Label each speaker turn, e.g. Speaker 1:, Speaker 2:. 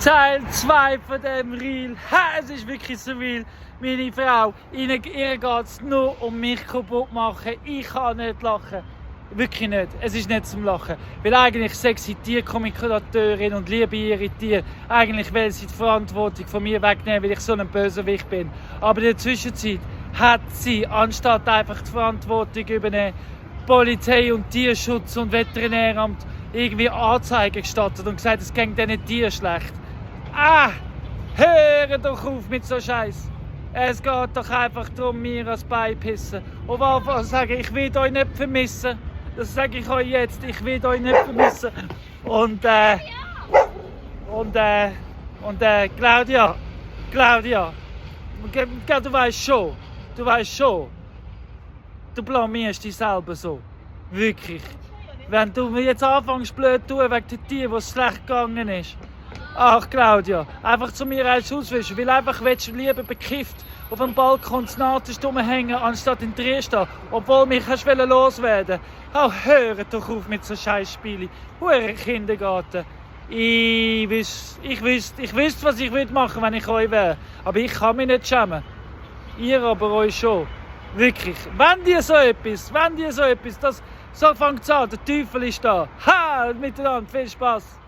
Speaker 1: Teil 2 von dem Reel. Ha, es ist wirklich so real. Meine Frau, ihr geht es nur um mich kaputt machen. Ich kann nicht lachen. Wirklich nicht. Es ist nicht zum Lachen. Weil eigentlich sexy Tierkommunikatorin und liebe ihre Tiere. Eigentlich will sie die Verantwortung von mir wegnehmen, weil ich so ein Bösewicht bin. Aber in der Zwischenzeit hat sie, anstatt einfach die Verantwortung übernehmen, Polizei und Tierschutz und Veterinäramt irgendwie Anzeigen gestattet und gesagt, es ging diesen Tieren schlecht. Hör doch auf mit so Scheiß. Es geht doch einfach darum, mir ans Bein pissen. Und einfach sagen, ich will euch nicht vermissen. Das sage ich euch jetzt, ich will euch nicht vermissen. Und Claudia, du weißt schon, du blamierst dich selber so. Wirklich. Wenn du mir jetzt anfängst blöd zu tun wegen den Tieren, wo es schlecht gegangen ist. Ach Claudia, einfach zu mir als auswischen, weil einfach willst du lieber bekifft auf dem Balkon zu Nahtest rumhängen, anstatt in Trier stehen, obwohl mich hast loswerden. Oh, hör doch auf mit so Scheißspielen. Hure Kindergarten. Ich wüsste, was ich machen würde, wenn ich euch wäre. Aber ich kann mich nicht schämen. Ihr aber euch schon. Wirklich. Wenn dir so etwas, so fängt es an, der Teufel ist da. Ha, miteinander, viel Spaß.